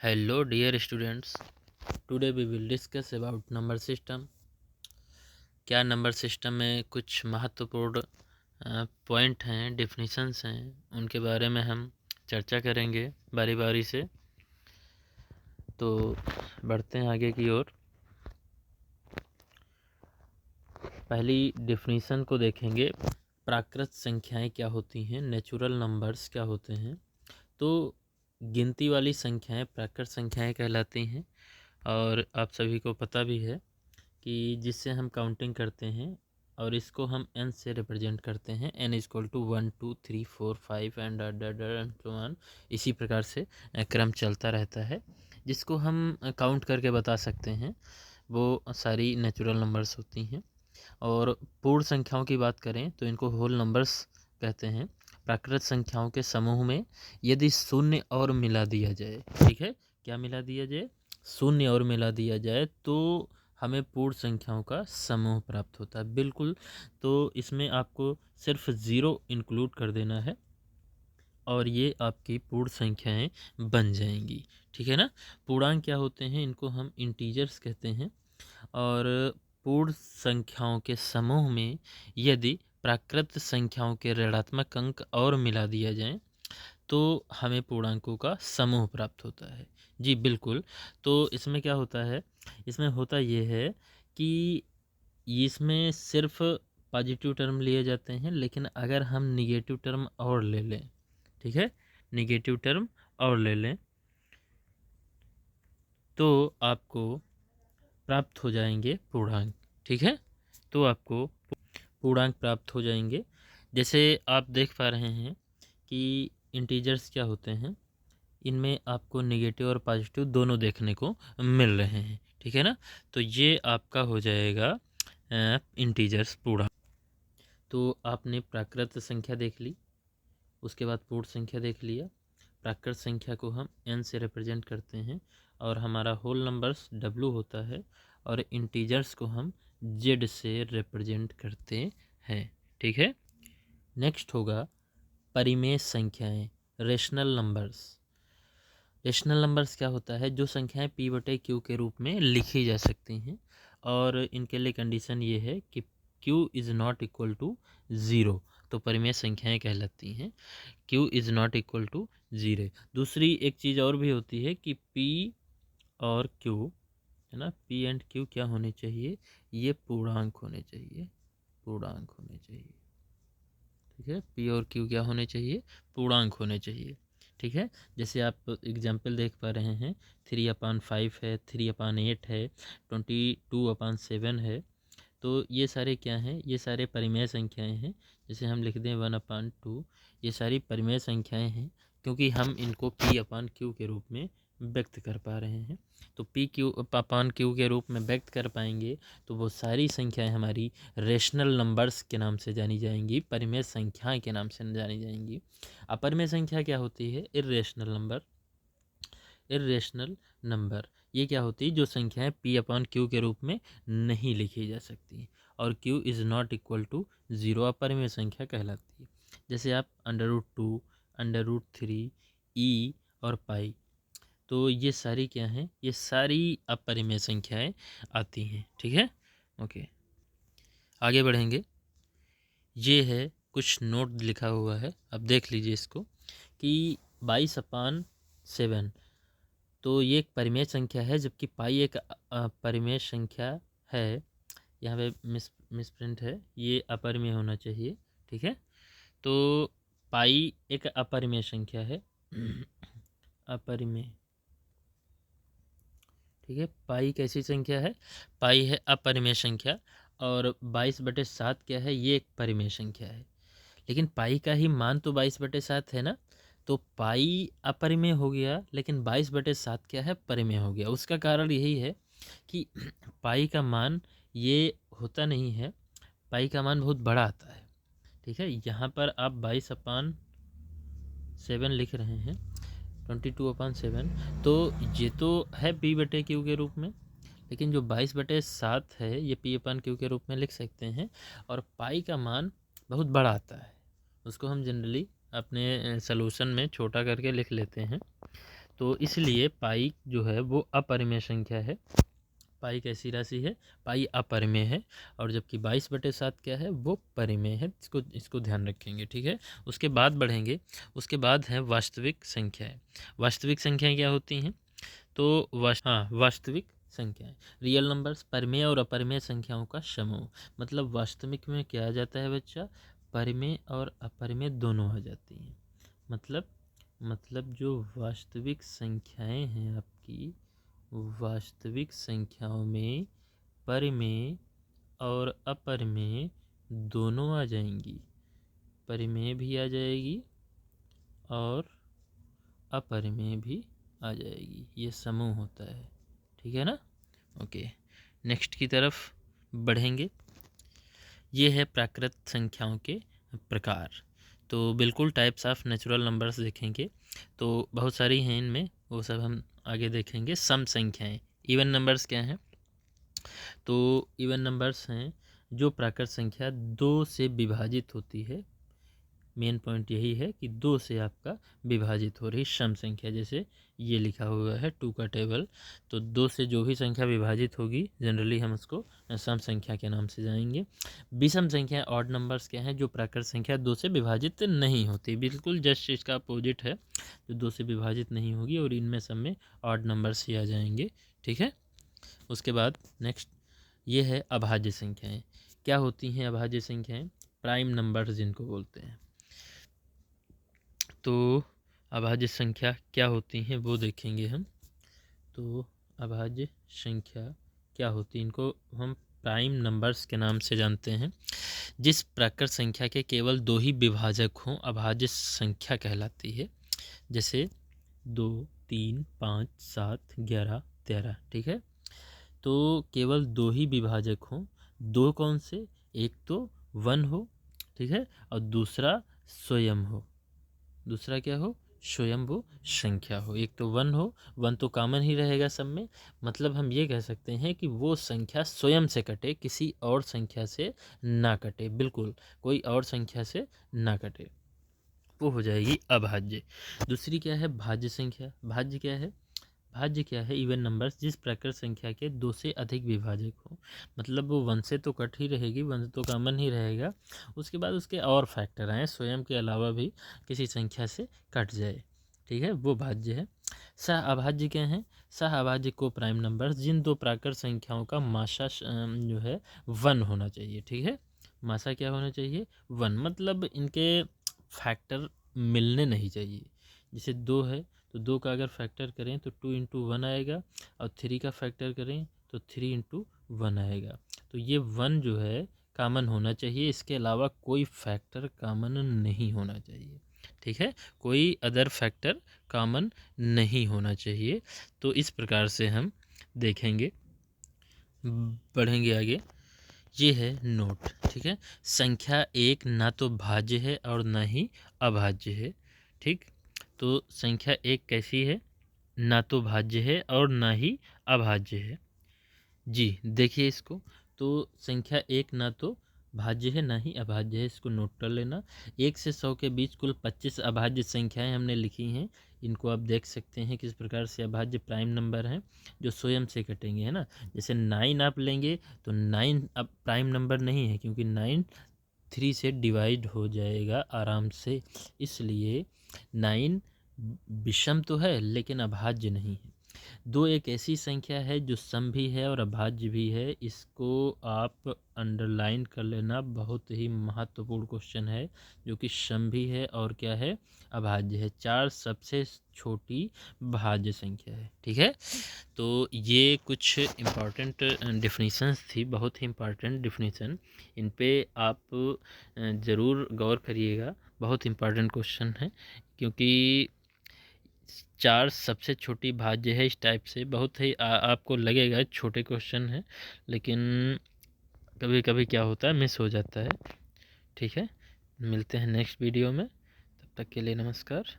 Hello dear students, today we will discuss about number system। क्या number system में कुछ महत्वपूर्ण पॉइंट हैं, डिफिनीशंस हैं, उनके बारे में हम चर्चा करेंगे बारी बारी से। तो बढ़ते हैं आगे की ओर। पहली डिफिनीशन को देखेंगे, प्राकृत संख्याएं क्या होती हैं, नेचुरल नंबर्स क्या होते हैं। तो गिनती वाली संख्याएं प्राकृत संख्याएं कहलाती हैं, और आप सभी को पता भी है कि जिससे हम काउंटिंग करते हैं और इसको हम n से रिप्रेजेंट करते हैं। n is equal to 1 2 3 4 5 and so on. इसी प्रकार से क्रम चलता रहता है, जिसको हम काउंट करके बता सकते हैं। वो सारी नेचुरल नंबर्स होती हैं। और पूर्ण संख्याओं की बात करें तो इनको होल नंबर्स कहते हैं। प्राकृत संख्याओं के समूह में यदि शून्य और मिला दिया जाए, ठीक है, क्या मिला दिया जाए, शून्य और मिला दिया जाए, तो हमें पूर्ण संख्याओं का समूह प्राप्त होता है। बिल्कुल, तो इसमें आपको सिर्फ ज़ीरो इंक्लूड कर देना है और ये आपकी पूर्ण संख्याएं बन जाएंगी, ठीक है ना। पूर्णांक क्या होते हैं, इनको हम इंटीजर्स कहते हैं। और पूर्ण संख्याओं के समूह में यदि प्राकृत संख्याओं के ऋणात्मक अंक और मिला दिया जाए तो हमें पूर्णांकों का समूह प्राप्त होता है। जी बिल्कुल। तो इसमें क्या होता है, इसमें होता ये है कि इसमें सिर्फ पॉजिटिव टर्म लिए जाते हैं, लेकिन अगर हम निगेटिव टर्म और ले लें, ठीक है, निगेटिव टर्म और ले लें तो आपको प्राप्त हो जाएंगे पूर्णांक, ठीक है। तो आपको पूर्णांक प्राप्त हो जाएंगे। जैसे आप देख पा रहे हैं कि इंटीजर्स क्या होते हैं, इनमें आपको नेगेटिव और पॉजिटिव दोनों देखने को मिल रहे हैं, ठीक है ना। तो ये आपका हो जाएगा इंटीजर्स पूर्णांक। तो आपने प्राकृत संख्या देख ली, उसके बाद पूर्ण संख्या देख लिया। प्राकृत संख्या को हम n से रिप्रेजेंट करते हैं और हमारा होल नंबर्स w होता है, और इंटीजर्स को हम z से रिप्रेजेंट करते हैं, ठीक है। नेक्स्ट होगा परिमेय संख्याएं, रेशनल नंबर्स। रेशनल नंबर्स क्या होता है, जो संख्याएं p बटे q के रूप में लिखी जा सकती हैं, और इनके लिए कंडीशन ये है कि q is not equal to zero, तो परिमेय संख्याएं कहलाती हैं। q is not equal to zero. दूसरी एक चीज़ और भी होती है कि p और q, है ना, p एंड q क्या होने चाहिए, ये पूर्णांक होने चाहिए, पूर्णांक होने चाहिए, ठीक है। p और q क्या होने चाहिए, पूर्णांक होने चाहिए, ठीक है। जैसे आप एग्जाम्पल देख पा रहे हैं, 3/5 है, 3/8 है, 22/7 है। तो ये सारे क्या हैं, ये सारे परिमेय संख्याएं हैं। जैसे हम लिख दें 1/2, ये सारी परिमेय संख्याएं हैं, क्योंकि हम इनको p/q के रूप में व्यक्त कर पा रहे हैं। तो p/q के रूप में व्यक्त कर पाएंगे तो वो सारी संख्याएं हमारी रेशनल नंबर्स के नाम से जानी जाएंगी, परिमेय संख्याएं के नाम से जानी जाएंगी। अपरिमेय संख्या क्या होती है, इर्रेशनल नंबर। इर्रेशनल नंबर ये क्या होती है, जो संख्याएं p/q के रूप में नहीं लिखी जा सकती, और q is not equal to zero अपरिमेय संख्या कहलाती है। जैसे आप √2, √3, e और पाई, तो ये सारी क्या हैं, ये सारी अपरिमेय संख्याएं आती हैं, ठीक है। ओके, आगे बढ़ेंगे। ये है कुछ नोट लिखा हुआ है, अब देख लीजिए इसको, कि 22/7, तो ये एक परिमेय संख्या है, जबकि पाई एक परिमेय संख्या है। यहाँ पे मिसप्रिंट है, ये अपरिमेय होना चाहिए, ठीक है। तो पाई एक अपरिमेय संख्या है, अपरिमेय, ठीक है। पाई कैसी संख्या है, पाई है अपरिमेय संख्या, और 22/7 क्या है, ये एक परिमेय संख्या है। लेकिन पाई का ही मान तो 22/7 है ना, तो पाई अपरिमेय हो गया, लेकिन 22/7 क्या है, परिमेय हो गया। उसका कारण यही है कि पाई का मान ये होता नहीं है, पाई का मान बहुत बड़ा आता है, ठीक है। यहाँ पर आप 22/7 लिख रहे हैं, 22/7, तो ये तो है p/q के रूप में, लेकिन जो 22/7 है ये p/q के रूप में लिख सकते हैं, और पाई का मान बहुत बड़ा आता है, उसको हम जनरली अपने सॉल्यूशन में छोटा करके लिख लेते हैं। तो इसलिए पाई जो है वो अपरिमेय संख्या है। पाई कैसी राशि है? पाई अपरिमेय है। और जबकि 22/7 क्या है? वो परिमेय है। इसको ध्यान रखेंगे, ठीक है। उसके बाद बढ़ेंगे, उसके बाद है वास्तविक संख्याएं। वास्तविक संख्याएं क्या होती हैं? तो वास्तविक संख्याएं, रियल नंबर्स, परिमेय और अपरिमेय संख्याओं का समूह। मतलब वास्तविक में क्या आ जाता है बच्चा? परिमेय और अपरिमेय दोनों आ जाती हैं। मतलब जो वास्तविक संख्याएं हैं आपकी, वास्तविक संख्याओं में परिमेय और अपरिमेय दोनों आ जाएंगी। परिमेय भी आ जाएगी और अपरिमेय भी आ जाएगी। ये समूह होता है, ठीक है ना। ओके, नेक्स्ट की तरफ बढ़ेंगे। ये है प्राकृत संख्याओं के प्रकार। तो बिल्कुल टाइप्स ऑफ नेचुरल नंबर्स देखेंगे, तो बहुत सारी हैं इनमें, वो सब हम आगे देखेंगे। सम संख्याएं, इवन नंबर्स क्या हैं? तो इवन नंबर्स हैं जो प्राकृत संख्या 2 से विभाजित होती है। मेन पॉइंट यही है कि 2 से आपका विभाजित हो रही सम संख्या, जैसे ये लिखा हुआ है 2 का टेबल। तो 2 से जो भी संख्या विभाजित होगी जनरली हम उसको सम संख्या के नाम से जानेंगे। विषम संख्या ऑड नंबर्स क्या हैं? जो प्राकृत संख्या 2 से विभाजित नहीं होती, बिल्कुल जस्ट इसका अपोजिट है, जो 2 से विभाजित नहीं होगी, और इनमें सब में ऑड नंबर्स ही आ जाएंगे, ठीक है। उसके बाद नेक्स्ट ये है अभाज्य संख्याएं। क्या होती हैं अभाज्य संख्याएं? प्राइम नंबर्स जिनको बोलते हैं। तो अभाज्य संख्या क्या होती हैं वो देखेंगे हम। तो अभाज्य संख्या क्या होती है, इनको हम प्राइम नंबर्स के नाम से जानते हैं। जिस प्राकृत संख्या के केवल 2 ही विभाजक हों अभाज्य संख्या कहलाती है। जैसे 2, 3, 5, 7, 11, 13, ठीक है। तो केवल 2 ही विभाजक हों। 2 कौन से? एक तो 1 हो, ठीक है, और दूसरा स्वयं हो। दूसरा क्या हो? स्वयंभू संख्या हो। एक तो 1 हो, 1 तो कॉमन ही रहेगा सब में। मतलब हम ये कह सकते हैं कि वो संख्या स्वयं से कटे, किसी और संख्या से ना कटे, बिल्कुल कोई और संख्या से ना कटे, वो हो जाएगी अभाज्य। दूसरी क्या है? भाज्य संख्या। भाज्य क्या है? भाज्य क्या है? इवन नंबर्स जिस प्राकृत संख्या के 2 से अधिक विभाजक हो। मतलब वो 1 से तो कट ही रहेगी, 1 तो कॉमन ही रहेगा, उसके बाद उसके और फैक्टर आए स्वयं के अलावा भी किसी संख्या से कट जाए, ठीक है, वो भाज्य है। सह अभाज्य क्या है? सह अभाज्य को प्राइम नंबर्स जिन 2 प्राकृत संख्याओं का मासा जो है 1 होना चाहिए, ठीक है। मासा क्या होना चाहिए? 1। मतलब इनके फैक्टर मिलने नहीं चाहिए। जैसे 2 है तो 2 का अगर फैक्टर करें तो 2 × 1 आएगा, और 3 का फैक्टर करें तो 3 × 1 आएगा। तो ये 1 जो है कॉमन होना चाहिए, इसके अलावा कोई फैक्टर कॉमन नहीं होना चाहिए, ठीक है। कोई अदर फैक्टर कॉमन नहीं होना चाहिए। तो इस प्रकार से हम देखेंगे, बढ़ेंगे आगे। ये है नोट, ठीक है। संख्या 1 ना तो भाज्य है और ना ही अभाज्य है, ठीक। तो संख्या 1 कैसी है? ना तो भाज्य है और ना ही अभाज्य है। जी देखिए इसको, तो संख्या 1 ना तो भाज्य है ना ही अभाज्य है, इसको नोट कर लेना। 1 से 100 के बीच कुल 25 अभाज्य संख्याएं हमने लिखी हैं। इनको आप देख सकते हैं किस प्रकार से अभाज्य प्राइम नंबर हैं जो स्वयं से कटेंगे, है ना। जैसे 9 आप लेंगे तो 9 अब प्राइम नंबर नहीं है, क्योंकि 9 3 से डिवाइड हो जाएगा आराम से, इसलिए 9 विषम तो है लेकिन अभाज्य नहीं है। 2 एक ऐसी संख्या है जो सम भी है और अभाज्य भी है, इसको आप अंडरलाइन कर लेना, बहुत ही महत्वपूर्ण क्वेश्चन है, जो कि सम भी है और क्या है? अभाज्य है। 4 सबसे छोटी भाज्य संख्या है, ठीक है। तो ये कुछ इम्पॉर्टेंट डिफिनीशंस थी, बहुत ही इम्पॉर्टेंट डिफिनीशन, इन पे आप ज़रूर गौर करिएगा, बहुत इम्पॉर्टेंट क्वेश्चन है, क्योंकि 4 सबसे छोटी भाज्य है। इस टाइप से बहुत ही आपको लगेगा छोटे क्वेश्चन है, लेकिन कभी कभी क्या होता है मिस हो जाता है, ठीक है। मिलते हैं नेक्स्ट वीडियो में, तब तक के लिए नमस्कार।